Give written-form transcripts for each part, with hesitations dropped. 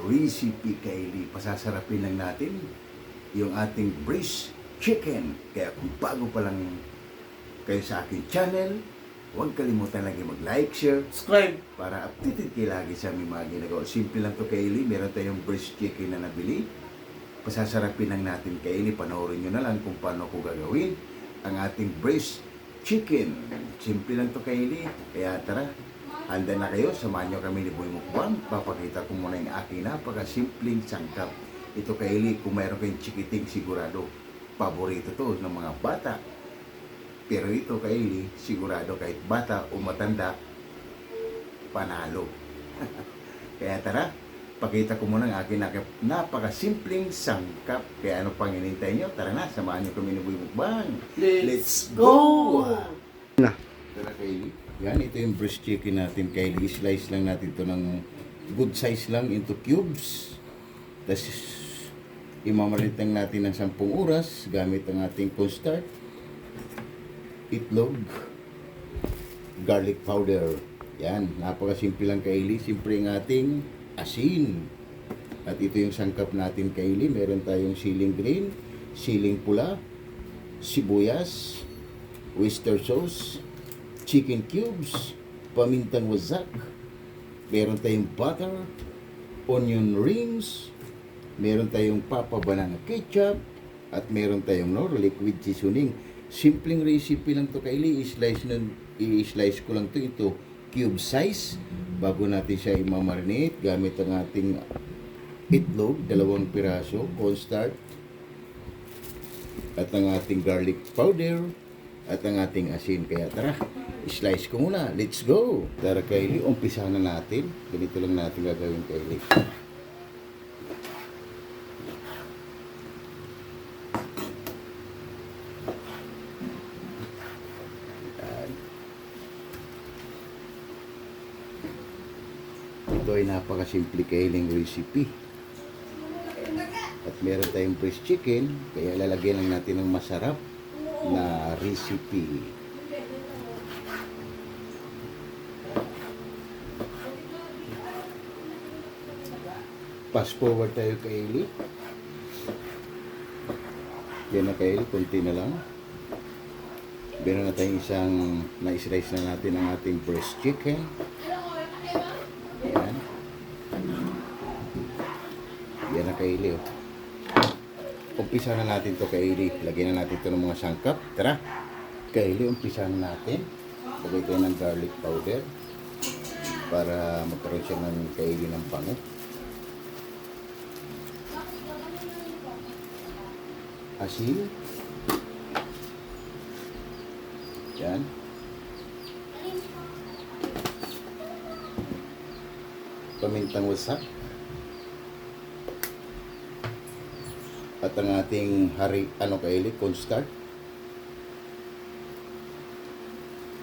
recipe Kaylee. Pasasarapin lang natin yung ating braised chicken. Kaya kung bago pa lang kayo sa aking channel, huwag kalimutan lagi mag-like, share, Subscribe. para updated kayo lagi sa aming mga ginagawa. Simple lang to Kaylee. Meron tayong braised chicken na nabili. Pasasarapin lang natin Kaylee. Panoorin nyo na lang kung paano ko gagawin ang ating braised chicken. Simple lang to Kaylee. Kaya tara, handa na kayo. Samahan nyo kami ni Boy Mukbang. Papakita ko muna yung aking napakasimpleng sangkap. Ito Kaylee, kung mayroon kayong chikiting, sigurado paborito to ng mga bata. Pero ito Kaylee, sigurado kahit bata o matanda, panalo. Kaya tara, pakita ko muna ang aking napakasimpleng sangkap. Kaya ano pang hinintay nyo? Tara na, samahan nyo kami ni Boy Mukbang. Let's go! Tara Kaylee. Yan, ito yung breast chicken natin Kaylee. Slice lang natin ito ng good size lang into cubes. Tapos imamarinate lang natin ng 10 oras gamit ang ating cornstarch, itlog, garlic powder. Yan, napakasimple lang Kaylee. Simple ang ating asin. At ito yung sangkap natin Kaylee. Meron tayong siling green, siling pula, sibuyas, oyster sauce, chicken cubes, pamintang wasak, meron tayong butter, onion rings, meron tayong papa banana ketchup, at meron tayong liquid seasoning. Simpleng recipe lang to Kaylee. I-slice ko lang to ito cube size bago natin siya i-marinate gamit ang ating itlog, 2 piraso, cornstarch, at ang ating garlic powder, at ang ating asin. Kaya tara, slice ko muna. Let's go! Tara Kaylee, umpisa na natin. Ganito lang natin gagawin Kaylee. Ito ay napakasimple Kaylee recipe. At meron tayong braised chicken, kaya lalagyan lang natin ng masarap na recipe. Fast forward tayo Kaylee. Yan na Kaylee, konti na lang. Meron na tayong isang na-slice na natin ang ating breast chicken. Yan. Yan na Kaylee. Umpisa na natin to Kaylee. Lagyan na natin ito ng mga sangkap. Tara. Kaylee, umpisa na natin. Lagay tayo ng garlic powder para magkaroon siya ng Kaylee ng bango. Asin. Yan. Pamintang wasak. At ang ating Kaylee, cornstarch.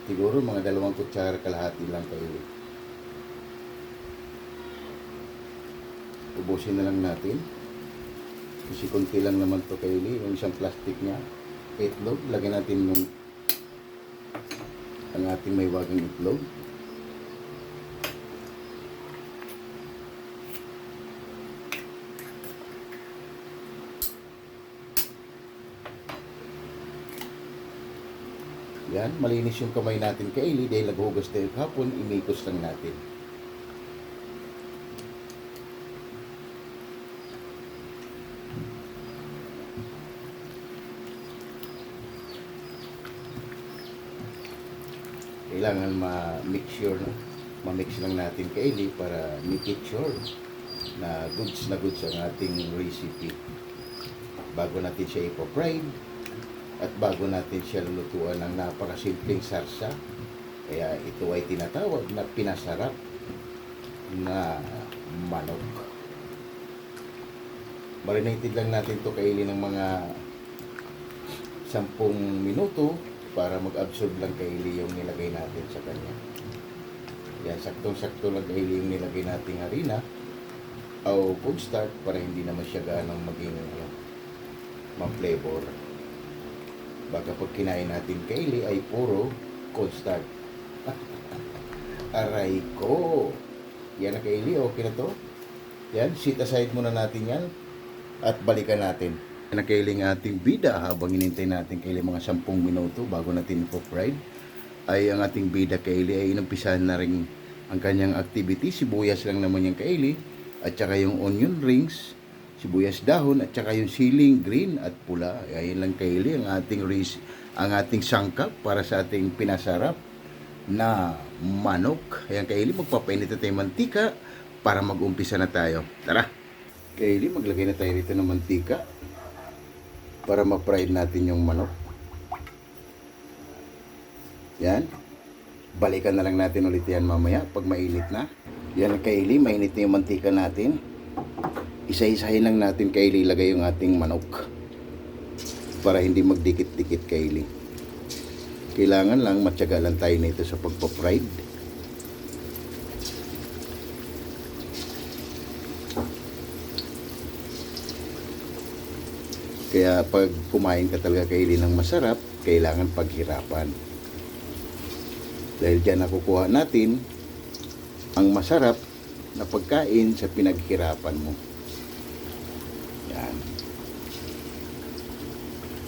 Siguro mga 2 kutsara kalahati lang Kaylee. Ubusin na lang natin. Kasi konti lang naman to Kaylee, yung isang plastic niya. Itlog, lagyan natin yung ang ating may wagang itlog. Yan, malinis yung kamay natin Kaylee dahil naghugas tayo kahapon, imikos lang natin. Kailangan ma-mix lang natin Kaylee para make it sure na goods ang ating recipe. Bago natin siya ipo-fry, at bago natin siya lulutuan ng napakasimpleng sarsa. Kaya ito ay tinatawag na pinasarap na manok. Marinated lang natin to Kaylee ng mga 10 minuto para mag-absorb lang Kaylee yung nilagay natin sa kanya. Yan, saktong-sakto lang Kaylee yung nilagay nating harina o cornstarch para hindi naman siya ganong maging ma-flavor. Baka pag kinain natin Kaylee ay puro cornstarch. Aray ko! Yan na Kaylee, okay na to? Yan, sit aside muna natin yan at balikan natin. Nakailing ating bida habang inintay natin kailing mga 10 minuto bago natin ipo-fried ay ang ating bida kaili ay inumpisahan na rin ang kanyang activity. Sibuyas lang naman yung kaili at saka yung onion rings, sibuyas dahon at saka yung siling green at pula. Ayun lang kaili ang ating sangkap para sa ating pinasarap na manok. Ayan kaili, magpapainit na tayo mantika para mag-umpisa na tayo. Tara! Kaili, maglagay na tayo rito ng mantika para ma-fried natin yung manok. Yan. Balikan na lang natin ulit yan mamaya pag mainit na. Yan kaili, mainit na yung mantika natin. Isa-isahin lang natin kaili ilagay yung ating manok para hindi magdikit-dikit kaili. Kailangan lang matyaga lang tayo nito sa pagpa-fried. Kaya pag kumain ka talaga kaili ng masarap, kailangan paghirapan. Dahil dyan nakukuha natin ang masarap na pagkain sa pinaghirapan mo. Yan.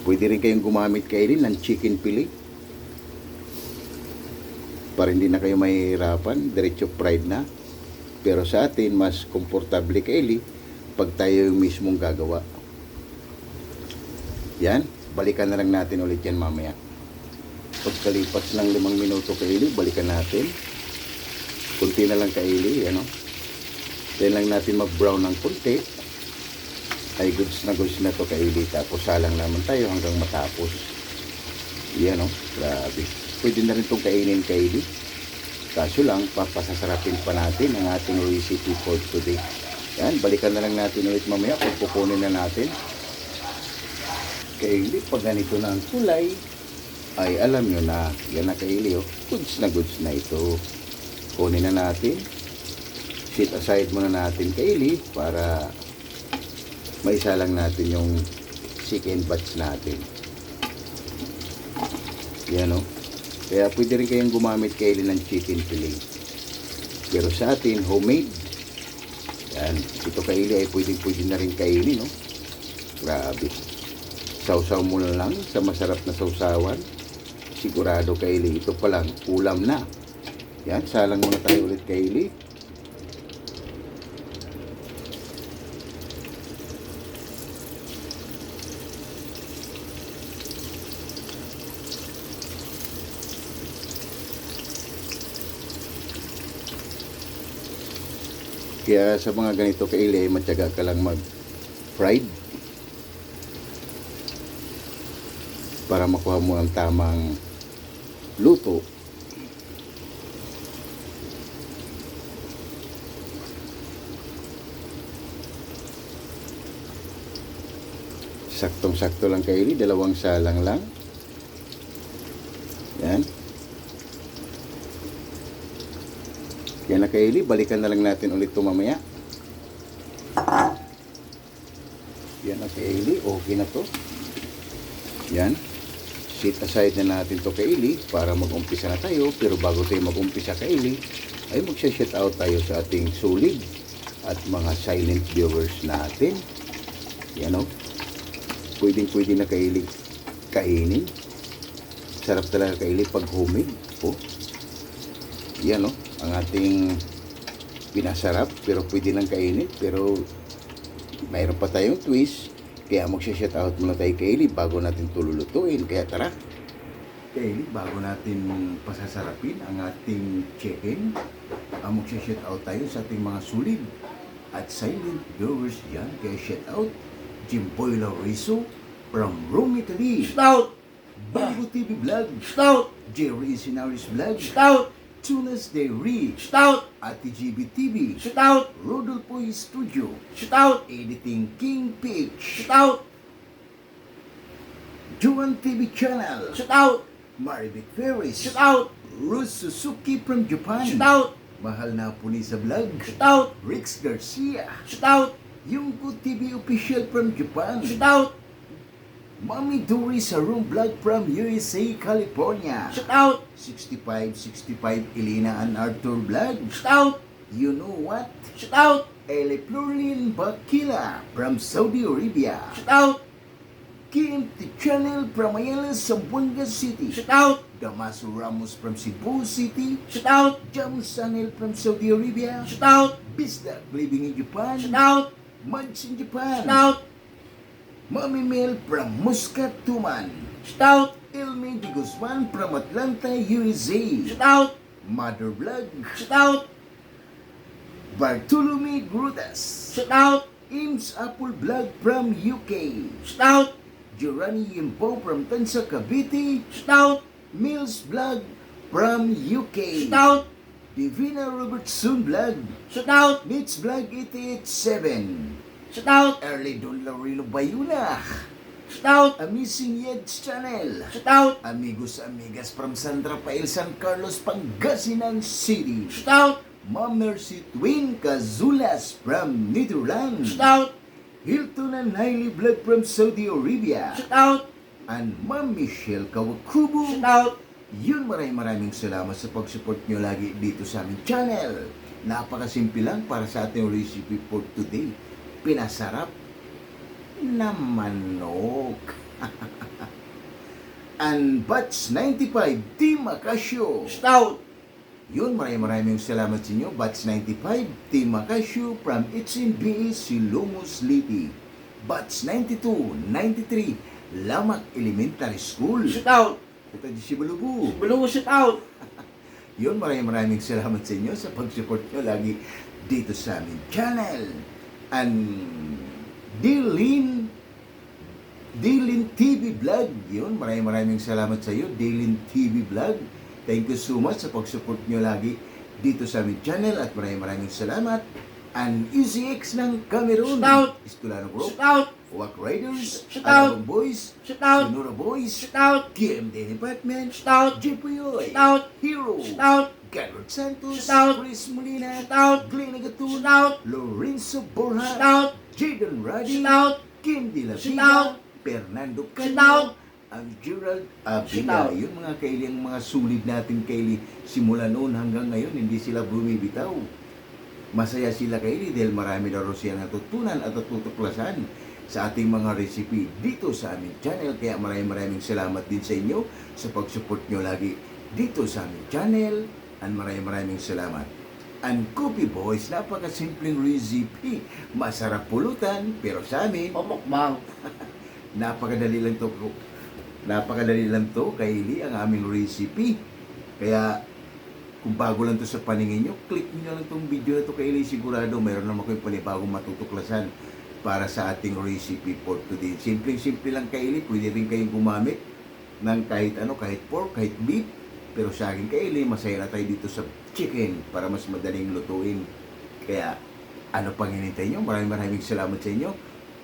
Pwede rin kayong gumamit kaili ng chicken fillet para hindi na kayo mahihirapan, diretso fried na. Pero sa atin, mas komportable kaili pag tayo yung mismong gagawa. Yan, balikan na lang natin ulit yan mamaya. Pagkalipas ng 5 minuto kaili, balikan natin. Kunti na lang kaili, ano. Then lang natin mag-brown ng kunti. Ay goods na to kaili. Tapos salang naman tayo hanggang matapos. Yan, no, grabe. Pwede na rin itong kainin kaili. Kaso lang, papasasarapin pa natin ang ating recipe for today. Yan, balikan na lang natin ulit mamaya. Pagpupunin na natin. Kaili, pag ganito na ang kulay, ay alam nyo na, yan na kaili, oh. Goods na ito. Kunin na natin. Sit aside muna natin kaili para maisalang natin yung chicken batch natin. Yan, oh. Kaya pwede rin kayong gumamit kaili ng chicken fillet. Pero sa atin, homemade. Yan. Ito kaili ay pwede na rin kaili, no? Grabe. Sausaw mo na lang sa masarap na sausawan. Sigurado kaili, ito pa lang, ulam na. Yan, salang muna tayo ulit kaili. Kaya sa mga ganito kaili, matyaga ka lang mag-fried para makuha mo ang tamang luto. Saktong-sakto lang kaili, 2 salang lang. Yan. Yan na kaili, balikan na lang natin ulit ito mamaya. Yan na kaili, okay na to. Yan. Sit aside na natin to kaili para mag-umpisa na tayo. Pero bago tayo mag-umpisa kaili, ay mag-shout out tayo sa ating sulig at mga silent viewers natin. Yan, o. Pwedeng-pwede na kaili kainin. Sarap talaga kaili pag homemade. O. Yan, o. Ang ating pinasarap. Pero pwede nang kainin. Pero mayroon pa tayong twist. Kaya mag-shout out muna tayo kaili bago natin tululutuin. Kaya tara. Kaili, bago natin pasasarapin ang ating chicken, mag-shout out tayo sa ating mga sulig at silent viewers yan. Kaya shout out Jimboy Lauriso from Rome, Italy. Shout! Bago TV Vlog. Shout! Jerry Sinaris Vlog. Shout! Tunas Dairy. Shout! Ate GB TV. Shout! Rodolfo Studio. Shout! Editing King Peach. Shout! Juan TV Channel. Shout! Maribik Ferris. Shout! Ruth Suzuki from Japan. Shout! Mahal na po ni sa vlog. Shout! Rix Garcia. Shout! Yungko TV Official from Japan. Shout! Mami Dory sa Room Vlog from USA, California. Shout! 6565 Elena and Arthur Vlog. Shout! You know what? Shout! Eleplurlin Bakila from Saudi Arabia. Shout out. KMT Channel from Ayala, Zamboanga City. Shout out. Damaso Ramos from Cebu City. Shout out. Jam Sanel from Saudi Arabia. Shout out. Bisdak living in Japan. Shout out. Mads in Japan. Shout out. Mami Mel from Muscat, Tuman. Shout out. Ilmi Di Guzman from Atlanta, USA. Shout out. Mother Vlog. Shout out. Bartolome Grutas. Shout out. Ims Apple Vlog from UK. Shout out. Jorani Yimpo from Tansa, Cavite. Shout out. Mills Vlog from UK. Shout out. Divina Robertson Vlog. Shout out. Mitch Vlog 887. Shout out. Early Don Laurilo Bayuna. Shout out. Amazing Yeds Channel. Shout out. Amigos Amigas from San Rafael, San Carlos, Pangasinan City. Shout out. Ma'am Mercy Twin Cazulas from Netherlands. Shout out. Hilton and Hailey Vlog from Saudi Arabia. Shout out. And Ma'am Michelle Kawakubo. Shout out. Yun, maraming salamat sa pag-support nyo lagi dito sa aming channel. Napakasimple lang para sa ating recipe for today. Pinasarap na manok. And Batch 95, Team Acasio. Shout out. Yun, maraming salamat sa inyo. Batch 95, Team Acasio from HNBA Silomos Liti. Batch 92, 93, Lamak Elementary School. Shout out. Ito di si Balubu. Belungo shout out. Yun, maraming salamat sa inyo sa pag-support nyo lagi dito sa aming channel. And Dilin TV Vlog. Yun, maraming salamat sa iyo, Dilin TV Vlog. Thank you so much sa pag-support nyo lagi dito sa aming channel at maraming salamat. And EasyX ng Cameroon. Shout out. Estulano Group. Shout out. Wack Riders. Shout out. Alabang Boys. Shout out. Sonora Boys. Shout out. KMD Department. Shout out. Jepoyoy. Shout out. Hero. Shout out. Carlos Santos. Shout out. Chris Molina. Shout out. Glenn Agatun. Shout out. Lorenzo Borja. Shout out. Jaden Radi. Shout out. Kim De La Shout Vida. out. Fernando Shout Cano. out. Ang Gerald Shout Abila. out. Yun mga kaili, ang mga sulit natin kaili. Simula noon hanggang ngayon, hindi sila bumibitaw. Masaya sila kaili dahil marami na rin siya natutunan at natutuklasan sa ating mga recipe dito sa aming channel. Kaya maraming salamat din sa inyo sa pag-support nyo lagi dito sa aming channel. And maraming salamat. And Coffee Boys, napakasimpleng recipe. Masarap pulutan, pero sa amin, Pamukbang. napakadali lang to. Napakadali lang to, kaili, ang aming recipe. Kaya, kung bago lang to sa paningin nyo, click nyo lang tong video na to, kaili. Sigurado, mayroon naman kayong panibagong matutuklasan para sa ating recipe for today. Simple lang, kaili. Pwede rin kayong gumamit ng kahit ano, kahit pork, kahit beef. Pero sa akin, kaili, masaya na tayo dito sa chicken para mas madaling lutuin. Kaya, ano pang hinintay nyo? Maraming salamat sa inyo.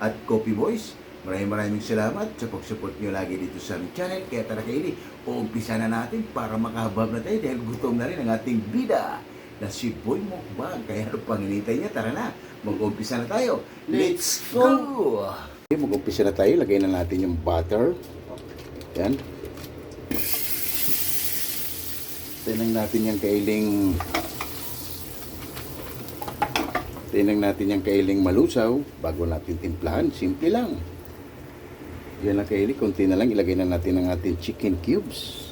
At Coffee Boys, maraming salamat sa pag-support nyo lagi dito sa aming channel. Kaya tara kaili, uumpisa na natin para makahabab na tayo dahil gutom na rin ang ating bida na si Boy Mukbang. Kaya ano pang hinintay niya? Tara na, mag-uumpisa na tayo. Let's go! Okay, mag-uumpisa na tayo. Lagay na natin yung butter. Yan. Tinang natin yung kailing malusaw bago natin timplahan. Simple lang. Yan lang kaili, konti na lang. Ilagay na natin ang ating chicken cubes.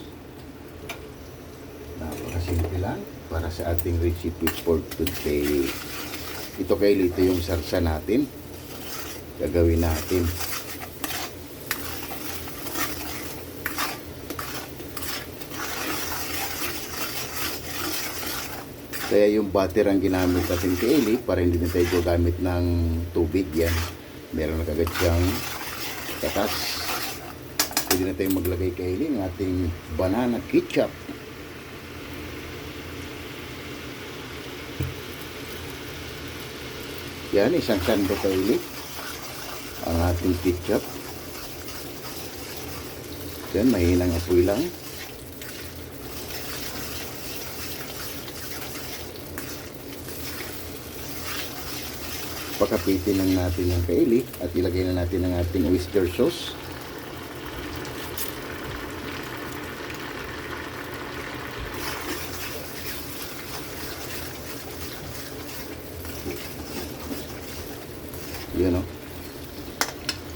Napakasimple lang para sa ating recipe for today. Ito kaili, ito yung sarsa natin. Gagawin natin. Kaya yung butter ang ginamit natin kaili para hindi na tayo gagamit ng tubig yan. Meron na kagad siyang katas. Pwede na tayong maglagay kaili ng ating banana ketchup. Yan, isang sando kaili ang ating ketchup. Yan, mahinang apoy lang. Pakapitin lang natin yung kaili at ilagay na natin ang ating oyster sauce. Yun, oh.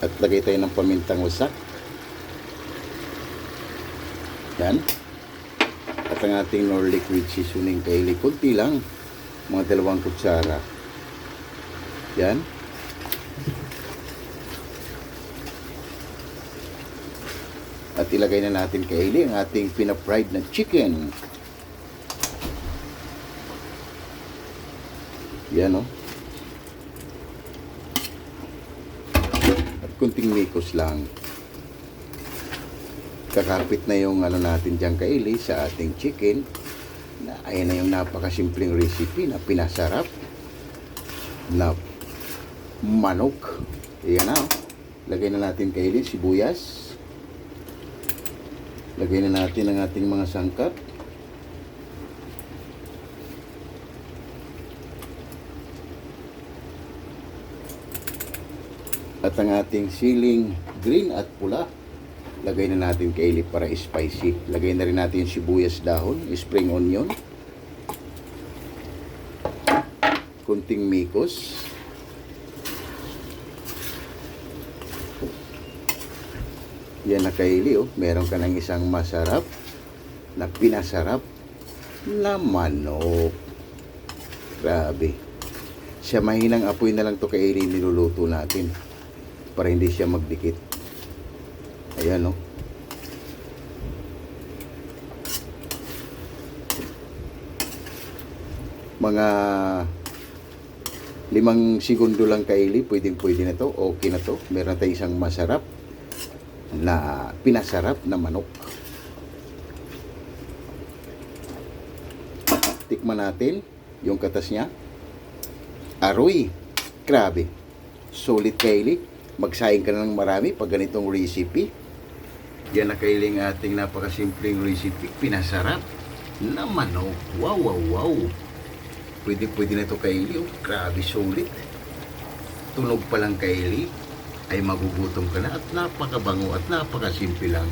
At lagay tayo ng pamintang wasak. Yan. At ang ating nor liquid seasoning kaili, kunti lang, mga 2 kutsara. Yan. At ilagay na natin kaili ang ating pina-fried na chicken. Yan, oh. At kunting mikos lang. Kakapit na yung ano natin dyan kaili sa ating chicken. Ayan na yung napakasimpleng recipe na pinasarap na manok. Ayan na, oh. Lagay na natin kaili sibuyas. Lagay na natin ang ating mga sangkap. At ang ating siling green at pula. Lagay na natin kaili para spicy. Lagay na rin natin yung sibuyas dahon, spring onion. Kunting mikos. Yan na kaili, oh. Meron ka ng isang masarap na pinasarap na manok. Grabe. Sa mahinang apoy na lang to kaili niluluto natin para hindi siya magdikit. Ayan, oh. Mga 5 segundo lang kaili, pwede na to, okay na to. Meron tayong isang masarap na pinasarap na manok. Tikman natin yung katas niya. Aroy, grabe. Solid kaili. Magsaing ka na ng marami pag ganitong recipe. Yan na kailing ating napakasimpleng recipe. Pinasarap na manok. Wow, wow, wow. Pwede na ito kaili. Oh, grabe, solid. Tunog pa lang kaili ay magugutom ka na at napakabango at napakasimple lang.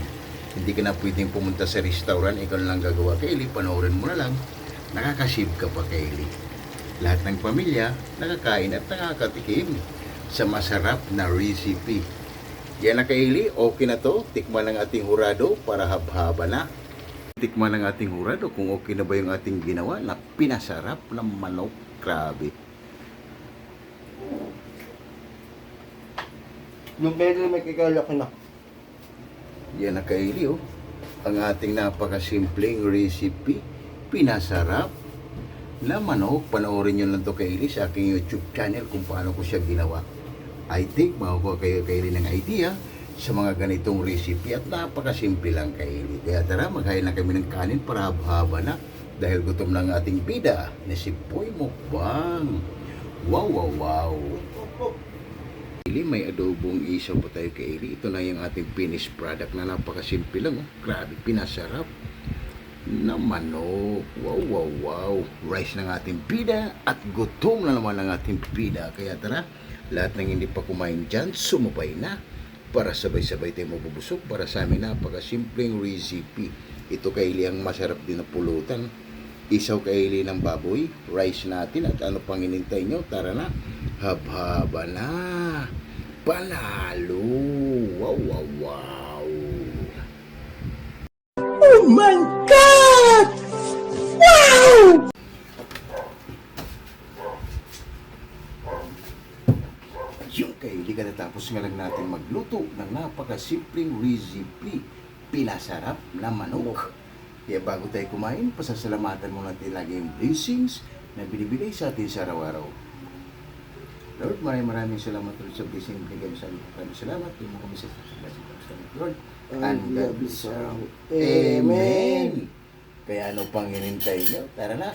Hindi ka na pwedeng pumunta sa restaurant, ikaw lang gagawa kaili, panoorin mo na lang. Nakakasib ka pa kaili. Lahat ng pamilya nakakain at nakakatikim sa masarap na recipe. Yan na kaili, okay na to. Tikman ng ating hurado para habhaba na. Tikman ng ating hurado kung okay na ba yung ating ginawa na pinasarap ng manok. Grabe. Yung pwede may kikalaki na. Yan na kaili, oh. Ang ating napakasimpleng recipe, pinasarap na manok. Panoorin nyo lang to kaili sa aking YouTube channel kung paano ko siya ginawa. I think makukuha kayo kaili ng idea sa mga ganitong recipe at napakasimple lang kaili. Kaya tara, maghain na kami ng kanin para haba na dahil gutom ng ating bida na si Boy Mukbang. Wow, wow, wow. Kaili, may adobong isaw pa tayo kaili. Ito na yung ating finished product na napakasimple lang. Oh. Grabe, pinasarap na manok. Wow, wow, wow. Rice ng ating bida at gutom na naman ng ating bida. Kaya tara, lahat ng hindi pa kumain dyan, sumabay na para sabay-sabay tayo mabubusog para sa amin napakasimpleng recipe. Ito kaili ang masarap din na pulutan. Isaw kaili ng baboy, rice natin at ano pang inintay nyo, tara na, habhaba na, panalo. Wow, wow, wow. Oh my God! Wow! Yung kaili katapos nga lang natin magluto ng napakasimpleng recipe, pinasarap na manok. Kaya bago tayo kumain, pasasalamatan mo natin lagi yung blessings na binibigay sa atin sa araw-araw. Lord, maraming salamat Lord sa blessing binigay sa atin. Maraming salamat. Yung mga kami sa blessing Lord. And God bless you. Amen. Kaya ano pang hinintay nyo? Tara na.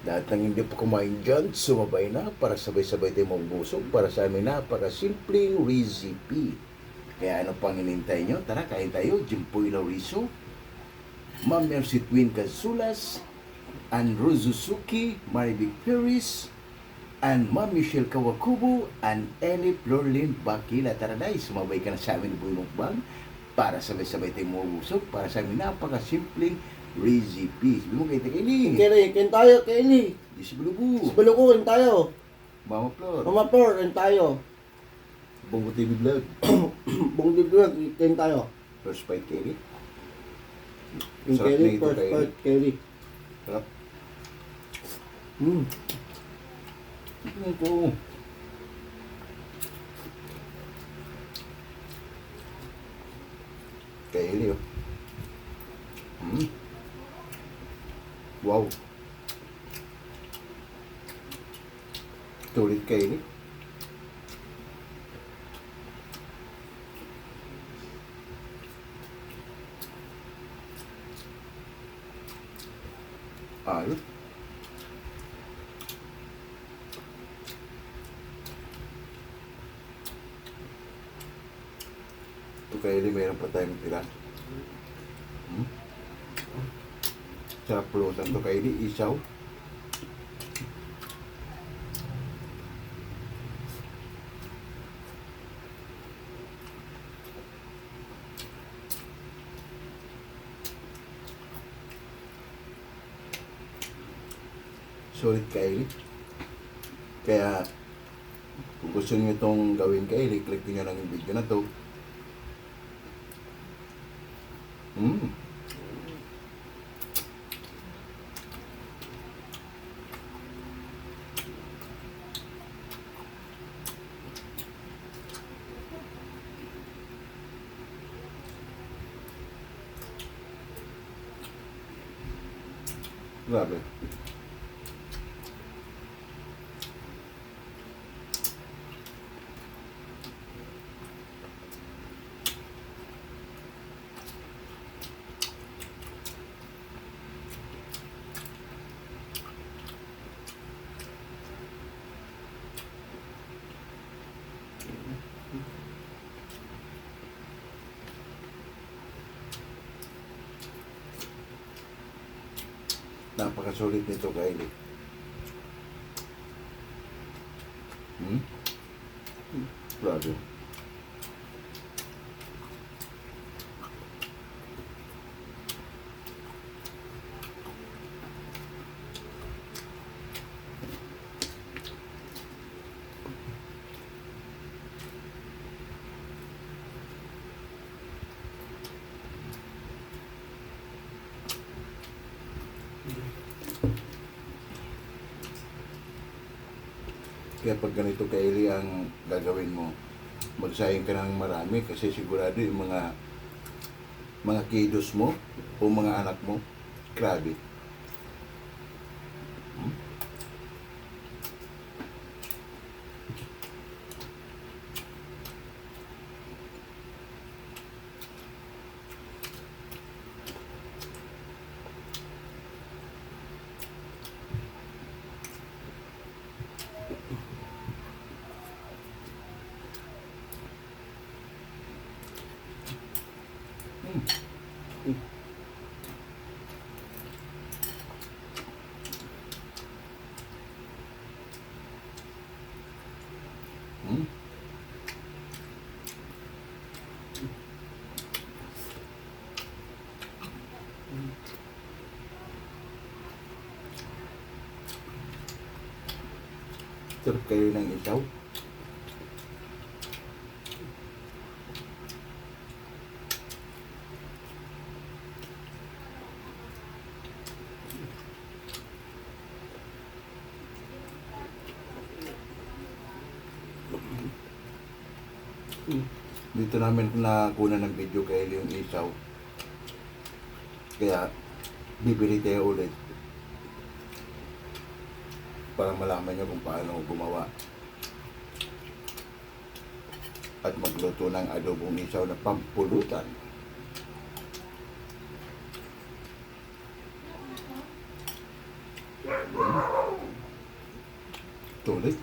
Lahat ng hindi pa kumain dyan, sumabay na para sabay-sabay tayo magbusog para sa amin napakasimpleng recipe. Kaya ano pang hinintay nyo? Tara, kain tayo. Jimpoy Lauriso, Ma'am Mercy Twin Casulas, and Rosuzuki, Maribig Perez, and Ma'am Michelle Kawakubo, and Ellie Florlin Bakila. Tara na, sumabay ka na sa amin Boy Mukbang para sabay-sabay tayo magbusog para sa amin napakasimpleng recipe. Sabi mo kayo, Kaili. Kaili, kain tayo, Kaili. Di si Bulubu. Balukuin tayo. Mama Flor. Mama Flor, kain tayo. Bongo TV Vlog. Bong bibig, kain tayo. First bite Kelly. Yung Sarap Kelly, na ito, first Kelly. part, Kelly. Sarap. Mm. Ito. Kelly oh. Wow. Tulit Kelly. Ayos. Ito Kelly, meron pa tayong tira. Sarap pulutan to Kelly, isaw. Solid Kylie. Kaya kung gusto niyo itong gawin Kylie, click niyo lang yung video na to. Grabe. Napakasulit nito Kylie. Grabe. Kaya pag ganito Kylie ang gagawin mo, magsayang ka ng marami kasi sigurado yung mga kiddos mo o mga anak mo, grabe. Sarap kayo ng isaw. Dito namin nakuha ng video kay yung isaw. Kaya bibili tayo ulit para malaman nyo kung paano gumawa at magluto ng adobong isaw na pampulutan. Tulit.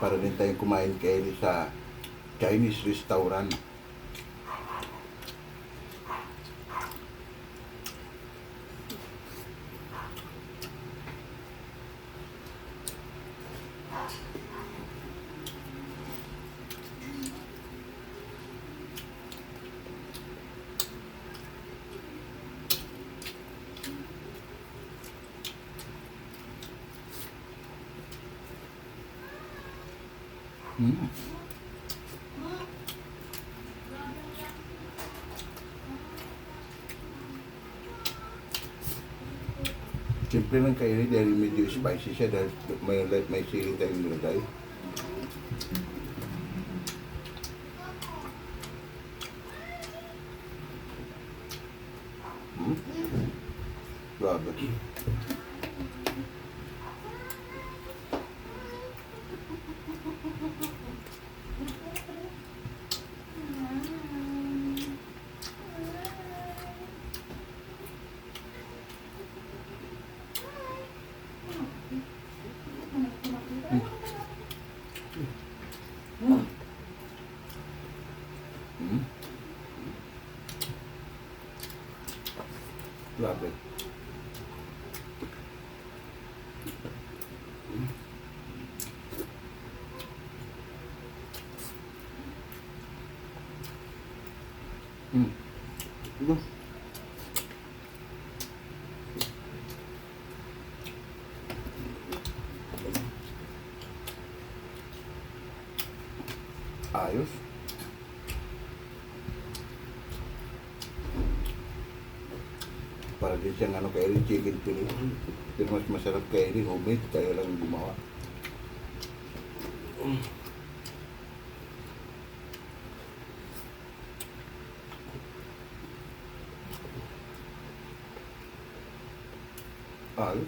Para din tayong kumain kayo sa Chinese restaurant. Mm. Siyempre lang kainin dahil medyo spicy siya dahil may sili tayong nilagay. Hmm? Grabe. Hmm? Grabe. Hmm. Ano? Ayos. Para din siyang kainin chicken fillet. Pero mas masarap kainin homemade, tayo lang gumawa. Ayos.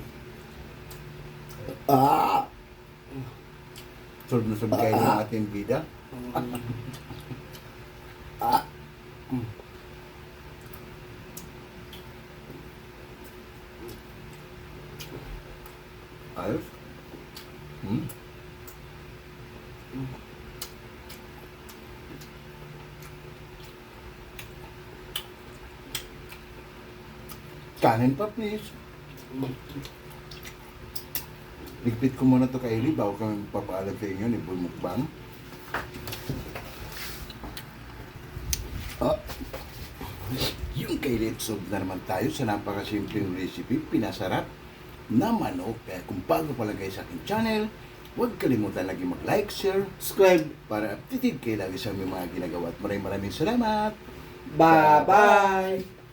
Ah! Sunod na sunod kayo ng ating bida. Ayos. Hmm? Kanin pa, please. Ligpit ko muna to kay Eli bago kami papaalam sa inyo ni Boy Mukbang. Ah, yung kay Letsob na naman tayo sa napakasimpleng recipe, pinasarap na manok. Kaya kung bago pa lang kayo sa aking channel, huwag kalimutan lagi mag-like, share, Subscribe. para updated kayo lagi sa aming mga ginagawa. At maraming salamat! Bye-bye!